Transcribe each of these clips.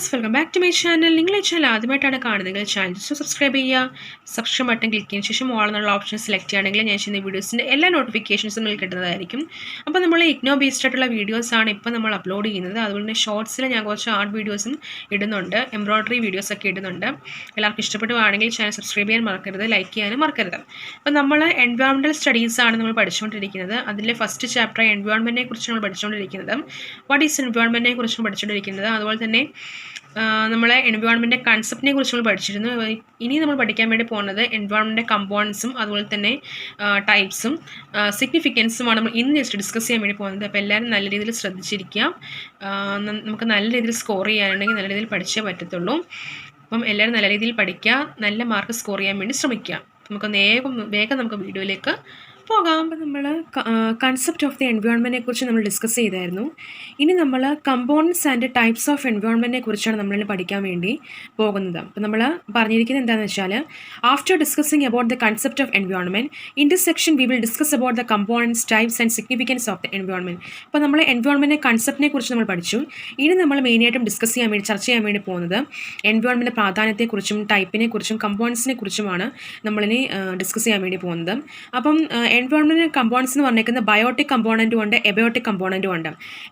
Friends, welcome back to my channel. നിങ്ങൾ ഈ channel ആദ്യമായിട്ടാണ് കാണുന്നത് ചാനൽ ജസ്റ്റ് സബ്സ്ക്രൈബ് ചെയ്യുക. സബ്സ്ക്രൈബ് ബട്ടൺ ക്ലിക്ക് ചെയ്യുന്ന ശേഷം ഓൾ എന്നുള്ള ഓപ്ഷൻ സെലക്ട് ചെയ്യുകയാണെങ്കിൽ ഞാൻ ചെയ്യുന്ന വീഡിയോസിൻ്റെ എല്ലാ നോട്ടിഫിക്കേഷൻസും നിങ്ങൾക്ക് കിട്ടുന്നതായിരിക്കും. അപ്പോൾ നമ്മൾ ഇഗ്നോ ബേസ്ഡ് ആയിട്ടുള്ള വീഡിയോസാണ് ഇപ്പോൾ നമ്മൾ അപ്ലോഡ് ചെയ്യുന്നത്. അതുപോലെ തന്നെ ഷോർട്സിൽ ഞാൻ കുറച്ച് ആർട്ട് വീഡിയോസും ഇടുന്നുണ്ട്, എംബ്രോയ്ഡറി വീഡിയോസൊക്കെ ഇടുന്നുണ്ട്. എല്ലാവർക്കും ഇഷ്ടപ്പെടുകയാണെങ്കിൽ ചാനൽ സബ്സ്ക്രൈബ് ചെയ്യാൻ മറക്കരുത്, ലൈക്ക് ചെയ്യാനും മറക്കരുത്. അപ്പോൾ നമ്മൾ എൻവയോൺമെൻറ്റൽ സ്റ്റഡീസാണ് നമ്മൾ പഠിച്ചുകൊണ്ടിരിക്കുന്നത്. അതിലെ ഫസ്റ്റ് ചാപ്റ്റർ എൻവയോൺമെൻറ്റിനെ കുറിച്ച് നമ്മൾ പഠിച്ചുകൊണ്ടിരിക്കുന്നത്. വാട്ട് ഈസ് എൻവയോൺമെൻറ്റിനെ കുറിച്ച് പഠിച്ചുകൊണ്ടിരിക്കുന്നത്. അതുപോലെ തന്നെ നമ്മളെ എൻവയോൺമെൻറ്റ് കൺസെപ്റ്റിനെ കുറിച്ച് നമ്മൾ പഠിച്ചിരുന്നു. ഇനി നമ്മൾ പഠിക്കാൻ വേണ്ടി പോകുന്നത് എൻവയോൺമെൻറ്റ് കമ്പോണൻസും അതുപോലെ തന്നെ ടൈപ്സും സിഗ്നിഫിക്കൻസുമാണ് നമ്മൾ ഇന്ന് ജസ്റ്റ് ഡിസ്കസ് ചെയ്യാൻ വേണ്ടി പോകുന്നത്. അപ്പോൾ എല്ലാവരും നല്ല രീതിയിൽ ശ്രദ്ധിച്ചിരിക്കുക. നമുക്ക് നല്ല രീതിയിൽ സ്കോർ ചെയ്യാനുണ്ടെങ്കിൽ നല്ല രീതിയിൽ പഠിച്ചേ പറ്റത്തുള്ളൂ. അപ്പം എല്ലാവരും നല്ല രീതിയിൽ പഠിക്കുക, നല്ല മാർക്ക് സ്കോർ ചെയ്യാൻ വേണ്ടി ശ്രമിക്കുക. നമുക്ക് വേഗം നമുക്ക് വീഡിയോയിലേക്ക് പോകാം. അപ്പോൾ നമ്മൾ കൺസെപ്റ്റ് ഓഫ് ദി എൻവയോൺമെൻറ്റിനെ കുറിച്ച് നമ്മൾ ഡിസ്കസ് ചെയ്തായിരുന്നു. ഇനി നമ്മൾ കമ്പോണൻസ് ആൻഡ് ടൈപ്സ് ഓഫ് എൻവയോൺമെൻറ്റിനെ കുറിച്ചാണ് നമ്മൾ പഠിക്കാൻ വേണ്ടി പോകുന്നത്. അപ്പോൾ നമ്മൾ പറഞ്ഞിരിക്കുന്നത് എന്താണെന്ന് വെച്ചാൽ, after discussing about the concept of environment, in this section we will discuss about the components, types and significance of the environment. അപ്പോൾ നമ്മൾ എൻവയോൺമെൻറ്റ് കൺസെപ്റ്റിനെ കുറിച്ച് നമ്മൾ പഠിച്ചു. ഇനി നമ്മൾ മെയിനായിട്ടും ചർച്ച ചെയ്യാൻ വേണ്ടി പോകുന്നത് എൻവയോൺമെൻറ്റ് പ്രാധാന്യത്തെക്കുറിച്ചും ടൈപ്പിനെ കുറിച്ചും കമ്പോണൻസിനെ കുറിച്ചുമാണ് നമ്മളിനി ഡിസ്കസ് ചെയ്യാൻ വേണ്ടി പോകുന്നത്. അപ്പം എൻവയോൺമെൻറ്റ് കമ്പോണൻസ് എന്ന് പറഞ്ഞേക്കുന്നത് ബയോട്ടിക് കമ്പോണൻറ്റും ഉണ്ട്, എബയോട്ടിക് കമ്പോണൻറ്റും ഉണ്ട്.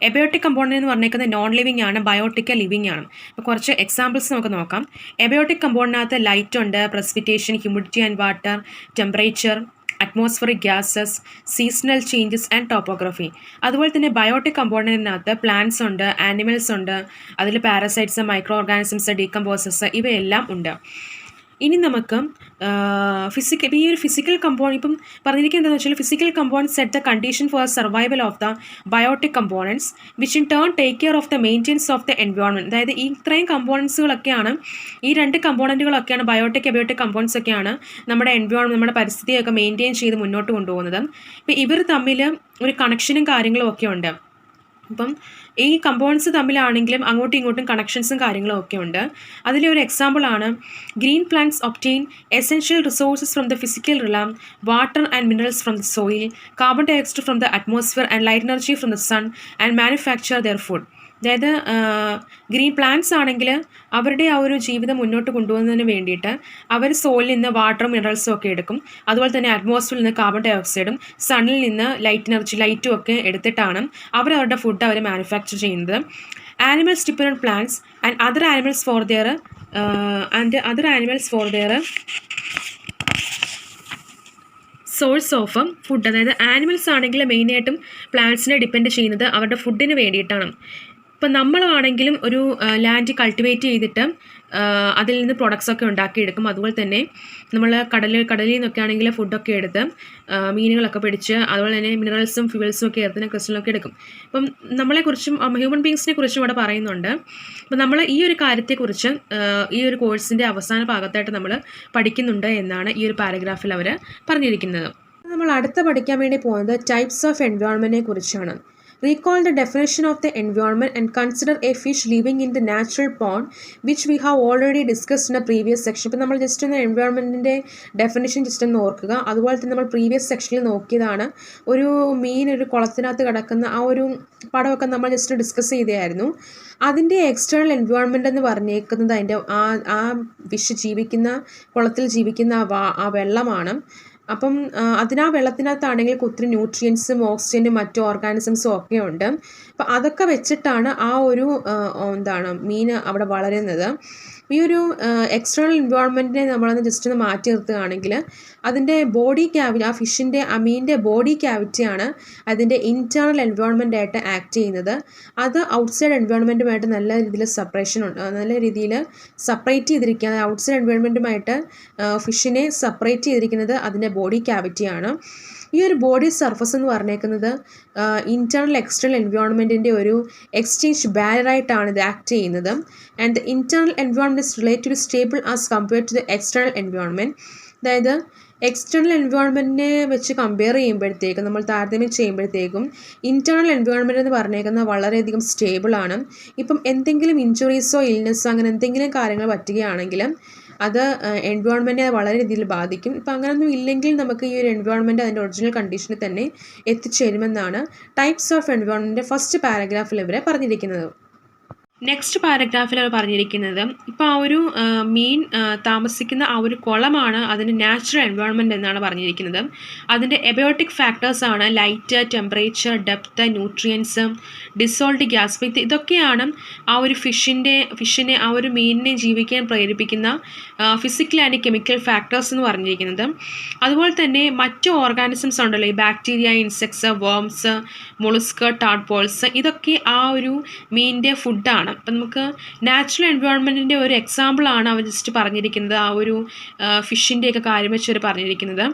എബയോട്ടിക് കമ്പോണൻറ്റ് എന്ന് പറഞ്ഞേക്കുന്നത് നോൺ ലിവിങ് ആണ്, ബയോട്ടിക് ലിവിങ് ആണ്. അപ്പോൾ കുറച്ച് എക്സാമ്പിൾസ് നമുക്ക് നോക്കാം. എബയോട്ടിക് കമ്പോണൻറ്റിനകത്ത് ലൈറ്റ് ഉണ്ട്, precipitation, humidity and water, temperature, atmospheric gases, seasonal changes and topography. അതുപോലെ തന്നെ ബയോട്ടിക് കമ്പോണൻറ്റിനകത്ത് പ്ലാന്റ്സ് ഉണ്ട്, ആനിമൽസ് ഉണ്ട്, അതിൽ പാരസൈറ്റ്സ്, മൈക്രോ ഓർഗാനിസംസ്, ഡീകമ്പോസസ് ഇവയെല്ലാം ഉണ്ട്. ഇനി നമുക്ക് ഈ ഒരു ഫിസിക്കൽ കമ്പോണൻറ്റ് ഇപ്പം പറഞ്ഞിരിക്കുന്നത് എന്താണെന്ന് വെച്ചാൽ, physical component set the condition for survival of the biotic components which in turn take care of the maintenance of the environment. അതായത് ഈ ഇത്രയും കമ്പോണൻസുകളൊക്കെയാണ്, ഈ രണ്ട് കമ്പോണൻറ്റുകളൊക്കെയാണ്, ബയോട്ടിക് എബയോട്ടിക് കമ്പോണൻസ് ഒക്കെയാണ് നമ്മുടെ എൻവയോൺമെൻറ്റ്, നമ്മുടെ പരിസ്ഥിതിയൊക്കെ മെയിൻറ്റെയിൻ ചെയ്ത് മുന്നോട്ട് കൊണ്ടുപോകുന്നത്. ഇപ്പോൾ ഇവർ തമ്മിൽ ഒരു കണക്ഷനും കാര്യങ്ങളും ഒക്കെ ഉണ്ട്. അപ്പം ഈ കമ്പോണൻസ് തമ്മിലാണെങ്കിലും അങ്ങോട്ടും ഇങ്ങോട്ടും കണക്ഷൻസും കാര്യങ്ങളും ഒക്കെ ഉണ്ട്. അതിലെ ഒരു എക്സാമ്പിളാണ് green plants obtain essential resources from the physical realm, water and minerals from the soil, carbon dioxide from the atmosphere and light energy from the sun and manufacture their food. അതായത് green plants ആണെങ്കിൽ അവരുടെ ആ ഒരു ജീവിതം മുന്നോട്ട് കൊണ്ടുപോകുന്നതിന് വേണ്ടിയിട്ട് അവർ സോയിലിൽ നിന്ന് വാട്ടറും മിനറൽസും ഒക്കെ എടുക്കും. അതുപോലെ തന്നെ അറ്റ്മോസ്ഫിയറിൽ നിന്ന് കാർബൺ ഡയോക്സൈഡും ലൈറ്റും ഒക്കെ എടുത്തിട്ടാണ് അവരുടെ ഫുഡ് അവർ മാനുഫാക്ചർ ചെയ്യുന്നത്. Animals depend on plants and other animals for their source of food. അതായത് ആനിമൽസ് ആണെങ്കിൽ മെയിനായിട്ടും പ്ലാന്റ്സിനെ ഡിപ്പെൻഡ് ചെയ്യുന്നത് അവരുടെ ഫുഡിന് വേണ്ടിയിട്ടാണ്. ഇപ്പം നമ്മളാണെങ്കിലും ഒരു ലാൻഡ് കൾട്ടിവേറ്റ് ചെയ്തിട്ട് അതിൽ നിന്ന് പ്രൊഡക്ട്സൊക്കെ ഉണ്ടാക്കിയെടുക്കും. അതുപോലെ തന്നെ നമ്മൾ കടലിൽ നിന്നൊക്കെ ആണെങ്കിൽ ഫുഡൊക്കെ എടുത്ത് മീനുകളൊക്കെ പിടിച്ച് അതുപോലെ തന്നെ മിനറൽസും ഫ്യൂവൽസും ഒക്കെ എർത്തിനെ ക്രിസ്റ്റലൊക്കെ എടുക്കും. അപ്പം നമ്മളെക്കുറിച്ചും ഹ്യൂമൻ ബീങ്സിനെ കുറിച്ചും ഇവിടെ പറയുന്നുണ്ട്. അപ്പം നമ്മൾ ഈ ഒരു കാര്യത്തെക്കുറിച്ച് ഈ ഒരു കോഴ്സിൻ്റെ അവസാന ഭാഗത്തായിട്ട് നമ്മൾ പഠിക്കുന്നുണ്ട് എന്നാണ് ഈ ഒരു പാരഗ്രാഫിൽ അവർ പറഞ്ഞിരിക്കുന്നത്. നമ്മൾ അടുത്ത പഠിക്കാൻ വേണ്ടി പോകുന്നത് ടൈപ്സ് ഓഫ് എൻവയോൺമെൻറ്റിനെ കുറിച്ചാണ്. Recall the definition of the environment and consider a fish living in the natural pond, which we have already discussed in a previous section. ഇപ്പോൾ നമ്മൾ ജസ്റ്റ് ഒന്ന് എൻവയോൺമെൻറ്റിൻ്റെ ഡെഫിനേഷൻ ജസ്റ്റ് ഒന്ന് ഓർക്കുക. അതുപോലെ തന്നെ നമ്മൾ പ്രീവിയസ് സെക്ഷനിൽ നോക്കിയതാണ് ഒരു മീൻ ഒരു കുളത്തിനകത്ത് കിടക്കുന്ന ആ ഒരു പടമൊക്കെ നമ്മൾ ജസ്റ്റ് ഡിസ്കസ് ചെയ്തായിരുന്നു. അതിൻ്റെ എക്സ്റ്റേണൽ എൻവയോൺമെൻറ്റ് എന്ന് പറഞ്ഞേക്കുന്നത് അതിൻ്റെ ആ ഫിഷ് കുളത്തിൽ ജീവിക്കുന്ന ആ വെള്ളമാണ്. അപ്പം ആ വെള്ളത്തിനകത്താണെങ്കിൽ ഒത്തിരി ന്യൂട്രിയൻസും ഓക്സിജനും മറ്റു ഓർഗാനിസംസും ഒക്കെ ഉണ്ട്. അപ്പം അതൊക്കെ വെച്ചിട്ടാണ് ആ ഒരു മീൻ അവിടെ വളരുന്നത്. ഈ ഒരു എക്സ്റ്റേണൽ എൻവയോൺമെൻറ്റിനെ നമ്മളൊന്ന് ജസ്റ്റ് ഒന്ന് മാറ്റി നിർത്തുകയാണെങ്കിൽ അതിൻ്റെ ബോഡി ക്യാവിറ്റി, ആ ഫിഷിൻ്റെ മീനിൻ്റെ ബോഡി ക്യാവിറ്റിയാണ് അതിൻ്റെ ഇൻറ്റേർണൽ എൻവയോൺമെൻ്റ് ആയിട്ട് ആക്ട് ചെയ്യുന്നത്. അത് ഔട്ട്സൈഡ് എൻവയോൺമെൻറ്റുമായിട്ട് നല്ല രീതിയിൽ സെപ്പറേറ്റ് ചെയ്തിരിക്കുക. ഔട്ട്സൈഡ് എൻവയോൺമെൻറ്റുമായിട്ട് ഫിഷിനെ സെപ്പറേറ്റ് ചെയ്തിരിക്കുന്നത് അതിൻ്റെ ബോഡി ക്യാവിറ്റിയാണ്. ഈ ഒരു ബോഡി സർഫസ് എന്ന് പറഞ്ഞേക്കുന്നത് ഇൻറ്റേർണൽ എക്സ്റ്റേണൽ എൻവയോൺമെൻറ്റിൻ്റെ ഒരു എക്സ്ചേഞ്ച് ബാരിയറായിട്ടാണ് ഇത് ആക്ട് ചെയ്യുന്നത്. And the internal environment is related stable as compared to the external environment. അതായത് എക്സ്റ്റേണൽ എൻവയോൺമെൻറ്റിനെ വെച്ച് കമ്പയർ ചെയ്യുമ്പോഴത്തേക്കും, നമ്മൾ താരതമ്യം ചെയ്യുമ്പോഴത്തേക്കും ഇൻറ്റേർണൽ എൻവയോൺമെൻറ്റ് എന്ന് പറഞ്ഞേക്കുന്നത് വളരെയധികം സ്റ്റേബിളാണ്. ഇപ്പം എന്തെങ്കിലും ഇഞ്ചുറീസോ ഇൽനെസ്സോ അങ്ങനെ എന്തെങ്കിലും കാര്യങ്ങൾ പറ്റുകയാണെങ്കിൽ അത് എൻവയോൺമെൻറ്റിനെ വളരെ രീതിയിൽ ബാധിക്കും. ഇപ്പം അങ്ങനെയൊന്നും ഇല്ലെങ്കിൽ നമുക്ക് ഈ ഒരു എൻവയോൺമെൻറ്റ് അതിൻ്റെ ഒറിജിനൽ കണ്ടീഷനിൽ തന്നെ എത്തിച്ചേരുമെന്നാണ് ടൈപ്സ് ഓഫ് എൻവയോൺമെൻറ്റിൻ്റെ ഫസ്റ്റ് പാരഗ്രാഫിൽ ഇവരെ പറഞ്ഞിരിക്കുന്നത്. നെക്സ്റ്റ് പാരഗ്രാഫിൽ അവർ പറഞ്ഞിരിക്കുന്നത് ഇപ്പോൾ ആ ഒരു മീൻ താമസിക്കുന്ന ആ ഒരു കുളമാണ് അതിൻ്റെ നാച്ചുറൽ എൻവയോൺമെൻറ്റ് എന്നാണ് പറഞ്ഞിരിക്കുന്നത്. അതിൻ്റെ എബയോട്ടിക് ഫാക്ടേഴ്സാണ് light, temperature, depth, nutrients, dissolved gas. ഇതൊക്കെയാണ് ആ ഒരു ഫിഷിനെ ആ ഒരു മീനിനെ ജീവിക്കാൻ പ്രേരിപ്പിക്കുന്ന ഫിസിക്കൽ ആൻഡ് കെമിക്കൽ ഫാക്ടേഴ്സ് എന്ന് പറഞ്ഞിരിക്കുന്നത്. അതുപോലെ തന്നെ മറ്റ് ഓർഗാനിസംസ് ഉണ്ടല്ലോ, ഈ ബാക്ടീരിയ, ഇൻസെക്ട്സ്, വേംസ്, മൊളുസ്ക്, ടാഡ്പോൾസ്, ഇതൊക്കെ ആ ഒരു മീനിൻ്റെ ഫുഡാണ്. അപ്പം നമുക്ക് നാച്ചുറൽ എൻവയോൺമെൻറ്റിൻ്റെ ഒരു എക്സാമ്പിളാണ് അവർ ജസ്റ്റ് പറഞ്ഞിരിക്കുന്നത്, ആ ഒരു ഫിഷിൻ്റെയൊക്കെ കാര്യം വെച്ച് അവർ പറഞ്ഞിരിക്കുന്നത്.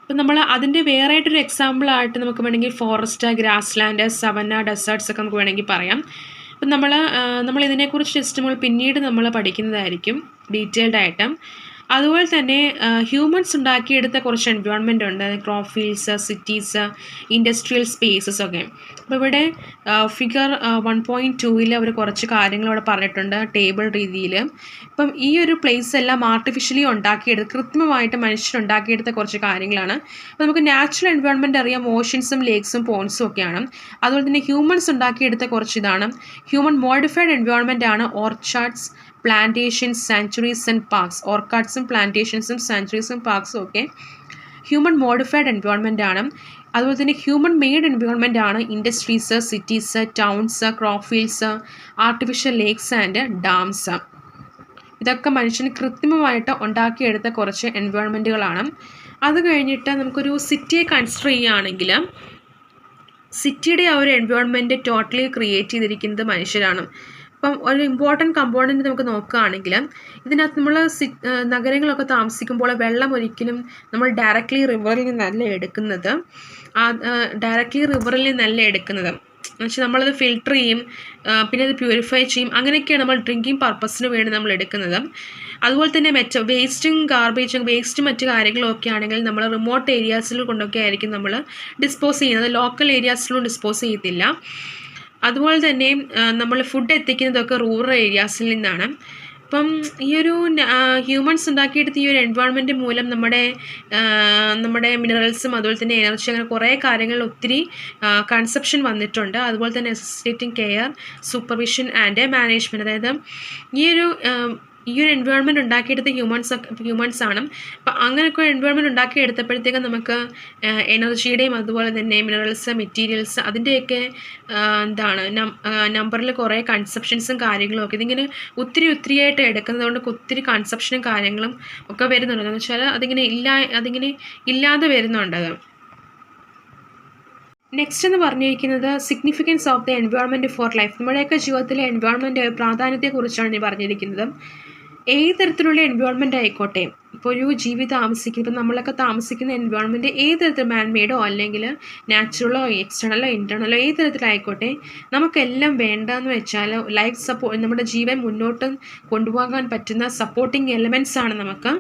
അപ്പം നമ്മൾ അതിൻ്റെ വേറെ ആയിട്ടൊരു എക്സാമ്പിളായിട്ട് നമുക്ക് വേണമെങ്കിൽ forest, grass land, savannah, deserts ഒക്കെ നമുക്ക് വേണമെങ്കിൽ പറയാം. അപ്പം നമ്മൾ ഇതിനെക്കുറിച്ച് ജസ്റ്റ് നമ്മൾ പിന്നീട് നമ്മൾ പഠിക്കുന്നതായിരിക്കും ഡീറ്റെയിൽഡ് ആയിട്ട്. അതുപോലെ തന്നെ ഹ്യൂമൻസ് ഉണ്ടാക്കിയെടുത്ത കുറച്ച് എൻവയോൺമെൻ്റ് ഉണ്ട്, crop fields, cities, industrial spaces ഒക്കെ. അപ്പോൾ ഇവിടെ ഫിഗർ 1.2 അവർ കുറച്ച് കാര്യങ്ങൾ ഇവിടെ പറഞ്ഞിട്ടുണ്ട് ടേബിൾ രീതിയിൽ. ഇപ്പം ഈ ഒരു പ്ലേസ് എല്ലാം ആർട്ടിഫിഷ്യലി ഉണ്ടാക്കിയെടുത്ത് കൃത്രിമമായിട്ട് മനുഷ്യരുണ്ടാക്കിയെടുത്ത കുറച്ച് കാര്യങ്ങളാണ്. അപ്പോൾ നമുക്ക് നാച്ചുറൽ എൻവയോൺമെൻറ്റ് അറിയാം, ഓഷ്യൻസും ലേക്സും പോൺസും ഒക്കെയാണ്. അതുപോലെ തന്നെ ഹ്യൂമൻസ് ഉണ്ടാക്കിയെടുത്ത കുറച്ച് ഇതാണ്. ഹ്യൂമൻ മോഡിഫൈഡ് എൻവയോൺമെൻ്റ് ആണ് ഓർച്ചാർഡ്സ്, പ്ലാന്റേഷൻസ്, സാങ്ച്വറീസ് ആൻഡ് പാർക്സ്. ഓർക്കാഡ്സും പ്ലാന്റേഷൻസും സാങ്ച്വറീസും പാർക്സും ഒക്കെ ഹ്യൂമൻ മോഡിഫൈഡ് എൻവയോൺമെൻ്റ് ആണ്. അതുപോലെ തന്നെ ഹ്യൂമൻ മെയ്ഡ് എൻവയോൺമെൻ്റ് ആണ് industries, cities, towns, crop fields, artificial lakes and dams. ഇതൊക്കെ മനുഷ്യന് കൃത്രിമമായിട്ട് ഉണ്ടാക്കിയെടുത്ത കുറച്ച് എൻവയോൺമെൻറ്റുകളാണ്. അത് കഴിഞ്ഞിട്ട് നമുക്കൊരു സിറ്റിയെ കൺസിഡർ ചെയ്യുകയാണെങ്കിൽ സിറ്റിയുടെ ആ ഒരു എൻവയോൺമെൻറ്റ് ടോട്ടലി ക്രിയേറ്റ് ചെയ്തിരിക്കുന്നത് മനുഷ്യരാണ്. അപ്പം ഒരു ഇമ്പോർട്ടൻറ്റ് കമ്പോണൻറ്റ് നമുക്ക് നോക്കുകയാണെങ്കിൽ ഇതിനകത്ത് നമ്മൾ നഗരങ്ങളൊക്കെ താമസിക്കുമ്പോൾ വെള്ളം ഒരിക്കലും നമ്മൾ ഡയറക്റ്റ്ലി റിവറിൽ നിന്നല്ല എടുക്കുന്നത്. എന്നുവെച്ചാൽ നമ്മളത് ഫിൽട്ടർ ചെയ്യും, പിന്നെ അത് പ്യൂരിഫൈ ചെയ്യും, അങ്ങനെയൊക്കെയാണ് നമ്മൾ ഡ്രിങ്കിങ് പർപ്പസിന് വേണ്ടി നമ്മൾ എടുക്കുന്നത്. അതുപോലെ തന്നെ വേസ്റ്റും മറ്റു കാര്യങ്ങളും ഒക്കെ ആണെങ്കിൽ നമ്മൾ റിമോട്ട് ഏരിയാസിൽ കൊണ്ടൊക്കെ ആയിരിക്കും നമ്മൾ ഡിസ്പോസ് ചെയ്യുന്നത്, ലോക്കൽ ഏരിയാസിലും ഡിസ്പോസ് ചെയ്യത്തില്ല. അതുപോലെ തന്നെ നമ്മൾ ഫുഡ് എത്തിക്കുന്നതൊക്കെ റൂറൽ ഏരിയാസിൽ നിന്നാണ്. അപ്പം ഈ ഒരു ഹ്യൂമൻസ് ഉണ്ടാക്കിയെടുത്ത ഈ ഒരു എൻവയോൺമെൻറ്റ് മൂലം നമ്മുടെ മിനറൽസും അതുപോലെ തന്നെ എനർജി, അങ്ങനെ കുറേ കാര്യങ്ങളിൽ ഒത്തിരി കൺസെപ്ഷൻ വന്നിട്ടുണ്ട്. അതുപോലെ തന്നെ അസിസ്റ്റേറ്റിംഗ് കെയർ, സൂപ്പർവിഷൻ ആൻഡ് മാനേജ്മെൻറ്റ്. അതായത് ഈ ഒരു എൻവയോൺമെൻറ്റ് ഉണ്ടാക്കിയെടുത്ത ഹ്യൂമൻസ് ആണ്. അപ്പം അങ്ങനെയൊക്കെ എൻവയോൺമെൻറ്റ് ഉണ്ടാക്കിയെടുത്തപ്പോഴത്തേക്കും നമുക്ക് എനർജിയുടെയും അതുപോലെ തന്നെ മിനറൽസ്, മെറ്റീരിയൽസ്, അതിൻ്റെയൊക്കെ നമ്പറിൽ കുറേ കൺസെപ്ഷൻസും കാര്യങ്ങളും ഒക്കെ ഇതിങ്ങനെ ഒത്തിരിയായിട്ട് എടുക്കുന്നത് കൊണ്ട് ഒത്തിരി കൺസെപ്ഷനും കാര്യങ്ങളും ഒക്കെ വരുന്നുണ്ട്. എന്ന് വെച്ചാൽ അതിങ്ങനെ ഇല്ലാതെ വരുന്നുണ്ട്. നെക്സ്റ്റ് എന്ന് പറഞ്ഞിരിക്കുന്നത് significance of the environment four life. നമ്മുടെയൊക്കെ ജീവിതത്തിലെ എൻവയോൺമെൻറ്റ് പ്രാധാന്യത്തെക്കുറിച്ചാണ് ഈ പറഞ്ഞിരിക്കുന്നത്. ഏത് തരത്തിലുള്ള എൻവയോൺമെൻറ്റ് ആയിക്കോട്ടെ, ഇപ്പോൾ ഒരു ജീവി താമസിക്കുന്ന, ഇപ്പോൾ നമ്മളൊക്കെ താമസിക്കുന്ന എൻവയോൺമെൻറ്റ് ഏത് തരത്തിൽ മാൻമെയ്ഡോ അല്ലെങ്കിൽ നാച്ചുറലോ എക്സ്റ്റേണലോ ഇൻറ്റേർണലോ ഏത് തരത്തിലായിക്കോട്ടെ, നമുക്കെല്ലാം വേണ്ടതെന്ന് വെച്ചാൽ നമ്മുടെ ജീവൻ മുന്നോട്ട് കൊണ്ടുപോകാൻ പറ്റുന്ന സപ്പോർട്ടിങ് എലമെൻറ്റ്സ് ആണ് നമുക്ക്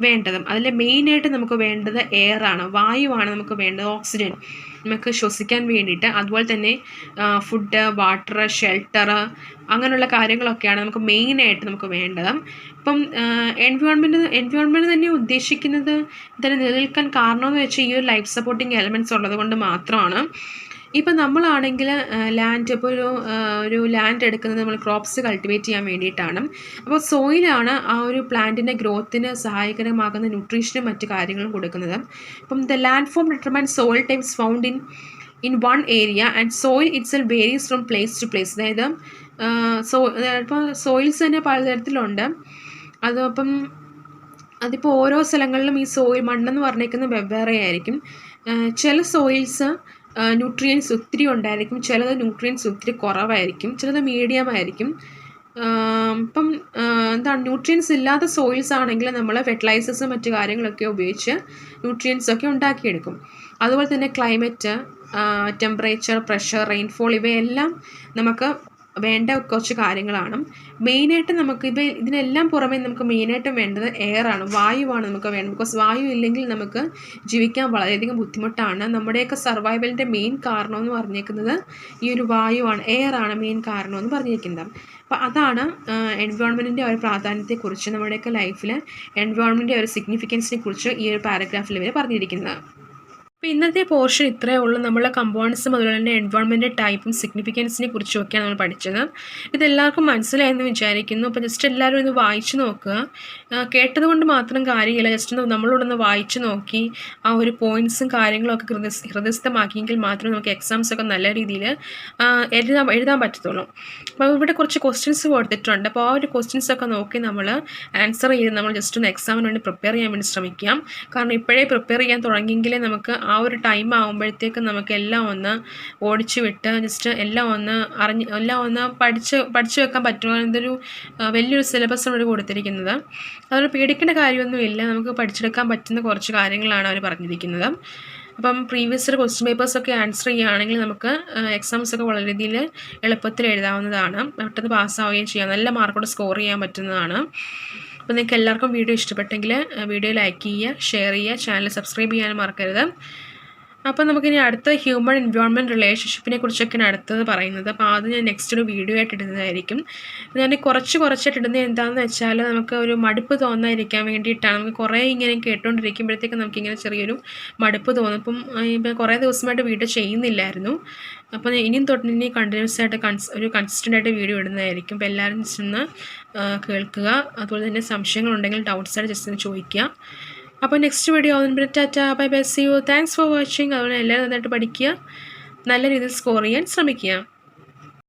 വേണ്ടത്. അതിൽ മെയിനായിട്ട് നമുക്ക് വേണ്ടത് എയറാണ്, വായുവാണ് നമുക്ക് വേണ്ടത്, ഓക്സിജൻ നമുക്ക് ശ്വസിക്കാൻ വേണ്ടിയിട്ട്. അതുപോലെ തന്നെ ഫുഡ്, വാട്ടർ, ഷെൽട്ടർ, അങ്ങനെയുള്ള കാര്യങ്ങളൊക്കെയാണ് നമുക്ക് മെയിനായിട്ട് നമുക്ക് വേണ്ടത്. ഇപ്പം എൻവയോൺമെൻറ്റ് തന്നെ ഉദ്ദേശിക്കുന്നത് ഇതിനെ നിലനിൽക്കാൻ കാരണമെന്ന് വെച്ചാൽ ഈ ഒരു ലൈഫ് സപ്പോർട്ടിങ് എലമെൻറ്റ്സ് ഉള്ളത് കൊണ്ട് മാത്രമാണ്. ഇപ്പം നമ്മളാണെങ്കിൽ ഇപ്പോൾ ഒരു ലാൻഡ് എടുക്കുന്നത് നമ്മൾ ക്രോപ്സ് കൾട്ടിവേറ്റ് ചെയ്യാൻ വേണ്ടിയിട്ടാണ്. അപ്പോൾ സോയിലാണ് ആ ഒരു പ്ലാന്റിൻ്റെ ഗ്രോത്തിന് സഹായകരമാകുന്ന ന്യൂട്രീഷനും മറ്റു കാര്യങ്ങളും കൊടുക്കുന്നത്. അപ്പം the land form determines soil types found in one area and soil itself varies from place to place. അതായത് ഇപ്പോൾ സോയിൽസ് തന്നെ പലതരത്തിലുണ്ട്. അതിപ്പോൾ ഓരോ സ്ഥലങ്ങളിലും ഈ സോയിൽ മണ്ണെന്ന് പറഞ്ഞേക്കുന്നത് വെവ്വേറെ ആയിരിക്കും. ചില സോയിൽസ് ന്യൂട്രിയൻസ് ഒത്തിരി ഉണ്ടായിരിക്കും, ചിലത് ന്യൂട്രിയൻസ് ഒത്തിരി കുറവായിരിക്കും, ചിലത് മീഡിയം ആയിരിക്കും. ന്യൂട്രിയൻസ് ഇല്ലാത്ത സോയിൽസ് ആണെങ്കിൽ നമ്മൾ ഫെർട്ടിലൈസേഴ്സും മറ്റു കാര്യങ്ങളൊക്കെ ഉപയോഗിച്ച് ന്യൂട്രിയൻസൊക്കെ ഉണ്ടാക്കിയെടുക്കും. അതുപോലെ തന്നെ ക്ലൈമറ്റ്, ടെമ്പറേച്ചർ, പ്രഷർ, റെയിൻഫോൾ, ഇവയെല്ലാം നമുക്ക് വേണ്ട കുറച്ച് കാര്യങ്ങളാണ്. മെയിനായിട്ട് നമുക്ക് ഇതിനെല്ലാം പുറമെ നമുക്ക് മെയിനായിട്ടും വേണ്ടത് എയറാണ്, വായുവാണ് നമുക്ക് വേണ്ടത്. ബിക്കോസ് വായു ഇല്ലെങ്കിൽ നമുക്ക് ജീവിക്കാൻ വളരെയധികം ബുദ്ധിമുട്ടാണ്. നമ്മുടെയൊക്കെ സർവൈവലിൻ്റെ മെയിൻ കാരണമെന്ന് പറഞ്ഞേക്കുന്നത് ഈ ഒരു വായുവാണ്, എയറാണ് മെയിൻ കാരണമെന്ന് പറഞ്ഞിരിക്കുന്നത്. അപ്പോൾ അതാണ് എൻവയോൺമെൻറ്റിൻ്റെ ഒരു പ്രാധാന്യത്തെക്കുറിച്ച്, നമ്മുടെയൊക്കെ ലൈഫിൽ എൻവയോൺമെൻറ്റിൻ്റെ ഒരു സിഗ്നിഫിക്കൻസിനെ കുറിച്ച് ഈ ഒരു പാരഗ്രാഫിൽ ഇവർ പറഞ്ഞിരിക്കുന്നത്. അപ്പോൾ ഇന്നത്തെ പോർഷൻ ഇത്രയേ ഉള്ളൂ. നമ്മൾ കമ്പോണൻസും അതുപോലെ തന്നെ എൻവയോൺമെൻറ്റ് ടൈപ്പും സിഗ്നിഫിക്കൻസിനെ കുറിച്ചുമൊക്കെയാണ് നമ്മൾ പഠിച്ചത്. ഇതെല്ലാവർക്കും മനസ്സിലായെന്ന് വിചാരിക്കുന്നു. അപ്പോൾ ജസ്റ്റ് എല്ലാവരും ഇത് വായിച്ച് നോക്കുക. കേട്ടതുകൊണ്ട് മാത്രം കാര്യമില്ല. ജസ്റ്റ് നമ്മളോട് ഒന്ന് വായിച്ച് നോക്കി ആ ഒരു പോയിൻറ്റ്സും കാര്യങ്ങളൊക്കെ ഹൃദയസ്ഥമാക്കിയെങ്കിൽ മാത്രമേ നമുക്ക് എക്സാംസൊക്കെ നല്ല രീതിയിൽ എഴുതാൻ പറ്റത്തുള്ളൂ. അപ്പോൾ ഇവിടെ കുറച്ച് ക്വസ്റ്റ്യൻസ് കൊടുത്തിട്ടുണ്ട്. അപ്പോൾ ആ ഒരു ക്വസ്റ്റ്യൻസൊക്കെ നോക്കി നമ്മൾ ആൻസർ ചെയ്ത് നമ്മൾ ജസ്റ്റ് ഒന്ന് എക്സാമിന് വേണ്ടി പ്രിപ്പയർ ചെയ്യാൻ വേണ്ടി ശ്രമിക്കാം. കാരണം ഇപ്പോഴേ പ്രിപ്പയർ ചെയ്യാൻ തുടങ്ങിയെങ്കിലേ നമുക്ക് ആ ഒരു ടൈം ആകുമ്പോഴത്തേക്കും നമുക്ക് എല്ലാം ഒന്ന് ഓടിച്ചു വിട്ട് ജസ്റ്റ് എല്ലാം ഒന്ന് പഠിച്ചു വെക്കാൻ പറ്റുമോ. ഇതൊരു വലിയൊരു സിലബസാണ് അവർ കൊടുത്തിരിക്കുന്നത്. അതുകൊണ്ട് പേടിക്കേണ്ട കാര്യമൊന്നുമില്ല. നമുക്ക് പഠിച്ചെടുക്കാൻ പറ്റുന്ന കുറച്ച് കാര്യങ്ങളാണ് അവർ പറഞ്ഞിരിക്കുന്നത്. അപ്പം പ്രീവിയസ് ഇയർ ക്വസ്റ്റ്യൻ പേപ്പേഴ്സൊക്കെ ആൻസർ ചെയ്യുകയാണെങ്കിൽ നമുക്ക് എക്സാംസൊക്കെ വളരെ രീതിയിൽ എളുപ്പത്തിൽ എഴുതാവുന്നതാണ്. പെട്ടെന്ന് പാസ്സാവുകയും ചെയ്യാം. നല്ല മാർക്കോടെ സ്കോർ ചെയ്യാൻ പറ്റുന്നതാണ്. അപ്പോൾ നിങ്ങൾക്ക് എല്ലാവർക്കും വീഡിയോ ഇഷ്ടപ്പെട്ടെങ്കിൽ വീഡിയോ ലൈക്ക് ചെയ്യുക, ഷെയർ ചെയ്യുക, ചാനൽ സബ്സ്ക്രൈബ് ചെയ്യാനും മറക്കരുത്. അപ്പോൾ നമുക്കിനി അടുത്ത ഹ്യൂമൻ എൻവയോൺമെൻറ്റ് റിലേഷൻഷിപ്പിനെ കുറിച്ചൊക്കെയാണ് അടുത്തത് പറയുന്നത്. അപ്പോൾ അത് ഞാൻ നെക്സ്റ്റ് ഒരു വീഡിയോ ആയിട്ട് ഇടുന്നതായിരിക്കും. ഞാൻ കുറച്ചായിട്ട് ഇടുന്നത് എന്താണെന്ന് വെച്ചാൽ നമുക്ക് ഒരു മടുപ്പ് തോന്നാതിരിക്കാൻ വേണ്ടിയിട്ടാണ്. നമുക്ക് കുറേ ഇങ്ങനെ കേട്ടുകൊണ്ടിരിക്കുമ്പോഴത്തേക്കും നമുക്കിങ്ങനെ ചെറിയൊരു മടുപ്പ് തോന്നും. ഇപ്പം കുറേ ദിവസമായിട്ട് വീഡിയോ ചെയ്യുന്നില്ലായിരുന്നു. അപ്പോൾ ഇനിയും ഇനി കണ്ടിന്യൂസ് ആയിട്ട് ഒരു കൺസിസ്റ്റൻ്റ് ആയിട്ട് വീഡിയോ ഇടുന്നതായിരിക്കും. അപ്പോൾ എല്ലാവരും ജസ്റ്റ് ഒന്ന് കേൾക്കുക. അതുപോലെ തന്നെ സംശയങ്ങളുണ്ടെങ്കിൽ ഡൗട്ട്സായിട്ട് ജസ്റ്റ് ഒന്ന് ചോദിക്കുക. അപ്പോൾ നെക്സ്റ്റ് വീഡിയോ ആവുമ്പോൾ tata, bye bye, see you, thanks for watching. അതുപോലെ എല്ലാവരും നന്നായിട്ട് പഠിക്കുക, നല്ല രീതിയിൽ സ്കോർ ചെയ്യാൻ ശ്രമിക്കുക.